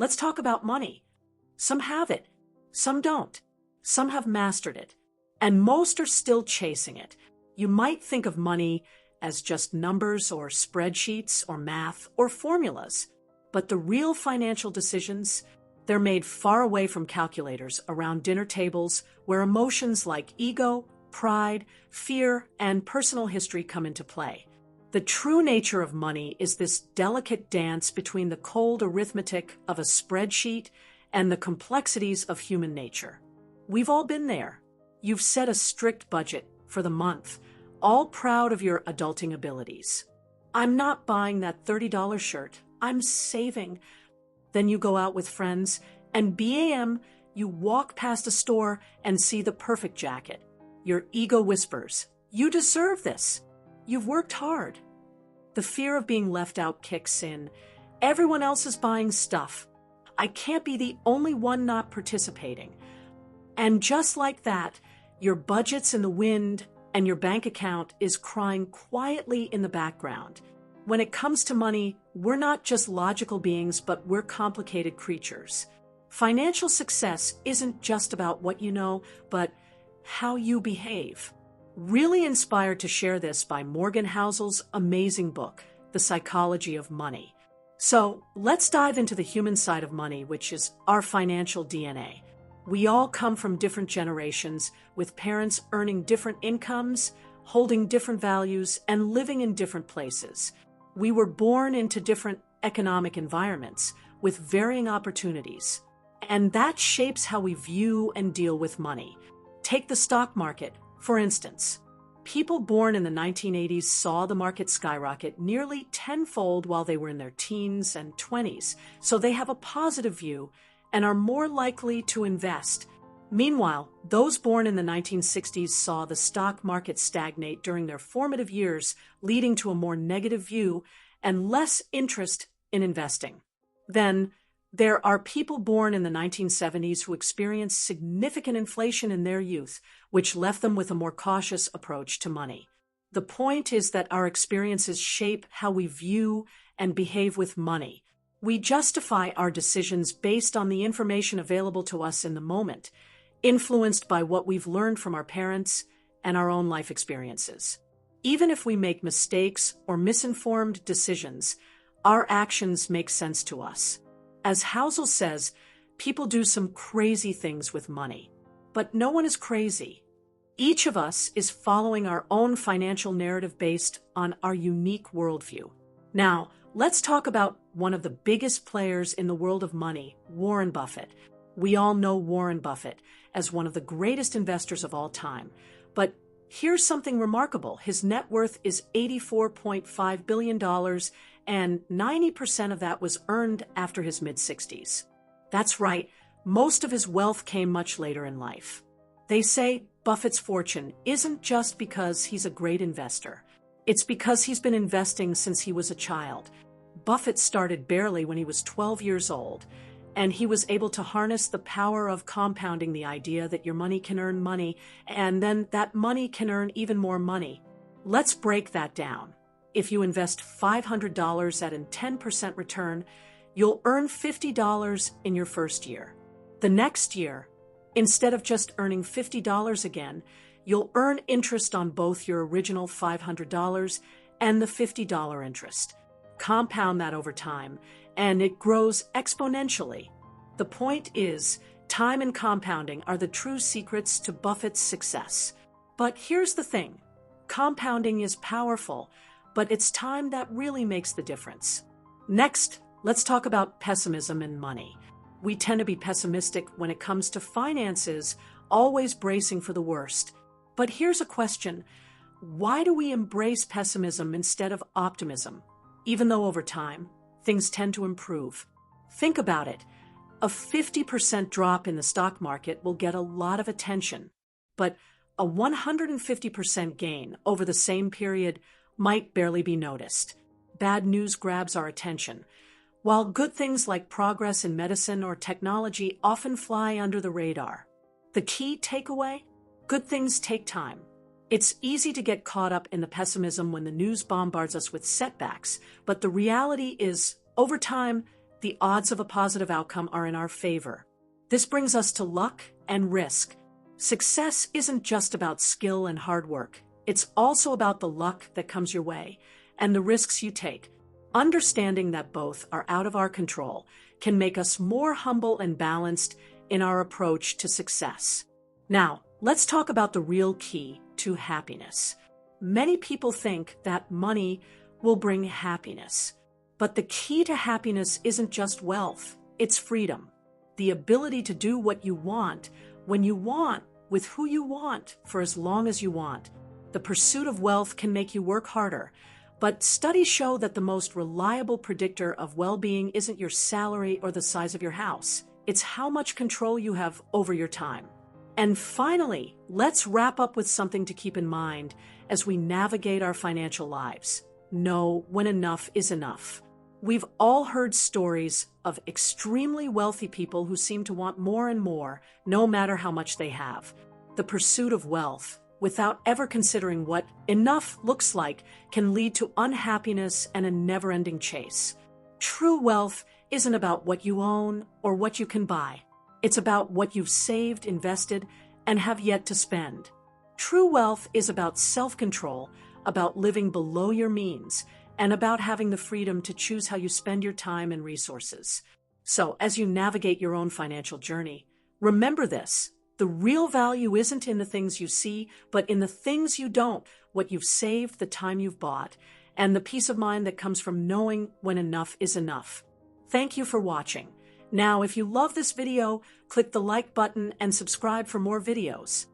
Let's talk about money. Some have it, some don't. Some have mastered it, and most are still chasing it. You might think of money as just numbers or spreadsheets or math or formulas, but the real financial decisions, they're made far away from calculators around dinner tables where emotions like ego, pride, fear, and personal history come into play. The true nature of money is this delicate dance between the cold arithmetic of a spreadsheet and the complexities of human nature. We've all been there. You've set a strict budget for the month, all proud of your adulting abilities. I'm not buying that $30 shirt. I'm saving. Then you go out with friends, and BAM, you walk past a store and see the perfect jacket. Your ego whispers, "You deserve this. You've worked hard." The fear of being left out kicks in. Everyone else is buying stuff. I can't be the only one not participating. And just like that, your budget's in the wind and your bank account is crying quietly in the background. When it comes to money, we're not just logical beings, but we're complicated creatures. Financial success isn't just about what you know, but how you behave. Really inspired to share this by Morgan Housel's amazing book, The Psychology of Money. So let's dive into the human side of money, which is our financial DNA. We all come from different generations, with parents earning different incomes, holding different values, and living in different places. We were born into different economic environments with varying opportunities, and that shapes how we view and deal with money. Take the stock market, for instance. People born in the 1980s saw the market skyrocket nearly tenfold while they were in their teens and 20s, so they have a positive view and are more likely to invest. Meanwhile, those born in the 1960s saw the stock market stagnate during their formative years, leading to a more negative view and less interest in investing. Then, there are people born in the 1970s who experienced significant inflation in their youth, which left them with a more cautious approach to money. The point is that our experiences shape how we view and behave with money. We justify our decisions based on the information available to us in the moment, influenced by what we've learned from our parents and our own life experiences. Even if we make mistakes or misinformed decisions, our actions make sense to us. As Housel says, people do some crazy things with money, but no one is crazy. Each of us is following our own financial narrative based on our unique worldview. Now, let's talk about one of the biggest players in the world of money, Warren Buffett. We all know Warren Buffett as one of the greatest investors of all time. But here's something remarkable. His net worth is $84.5 billion, and 90% of that was earned after his mid-60s. That's right, most of his wealth came much later in life. They say Buffett's fortune isn't just because he's a great investor. It's because he's been investing since he was a child. Buffett started barely when he was 12 years old, and he was able to harness the power of compounding, the idea that your money can earn money, and then that money can earn even more money. Let's break that down. If you invest $500 at a 10% return, you'll earn $50 in your first year. The next year, instead of just earning $50 again, you'll earn interest on both your original $500 and the $50 interest. Compound that over time, and it grows exponentially. The point is, time and compounding are the true secrets to Buffett's success. But here's the thing. Compounding is powerful, but it's time that really makes the difference. Next, let's talk about pessimism and money. We tend to be pessimistic when it comes to finances, always bracing for the worst. But here's a question. Why do we embrace pessimism instead of optimism? Even though over time, things tend to improve. Think about it. A 50% drop in the stock market will get a lot of attention, but a 150% gain over the same period might barely be noticed. Bad news grabs our attention, while good things like progress in medicine or technology often fly under the radar. The key takeaway? Good things take time. It's easy to get caught up in the pessimism when the news bombards us with setbacks, but the reality is, over time, the odds of a positive outcome are in our favor. This brings us to luck and risk. Success isn't just about skill and hard work. It's also about the luck that comes your way and the risks you take. Understanding that both are out of our control can make us more humble and balanced in our approach to success. Now, let's talk about the real key to happiness. Many people think that money will bring happiness. But the key to happiness isn't just wealth, it's freedom. The ability to do what you want, when you want, with who you want, for as long as you want. The pursuit of wealth can make you work harder, but studies show that the most reliable predictor of well-being isn't your salary or the size of your house. It's how much control you have over your time. And finally, let's wrap up with something to keep in mind as we navigate our financial lives. Know when enough is enough. We've all heard stories of extremely wealthy people who seem to want more and more, no matter how much they have. The pursuit of wealth, without ever considering what enough looks like, can lead to unhappiness and a never-ending chase. True wealth isn't about what you own or what you can buy. It's about what you've saved, invested, and have yet to spend. True wealth is about self-control, about living below your means, and about having the freedom to choose how you spend your time and resources. So, as you navigate your own financial journey, remember this: the real value isn't in the things you see, but in the things you don't, what you've saved, the time you've bought, and the peace of mind that comes from knowing when enough is enough. Thank you for watching. Now, if you love this video, click the like button and subscribe for more videos.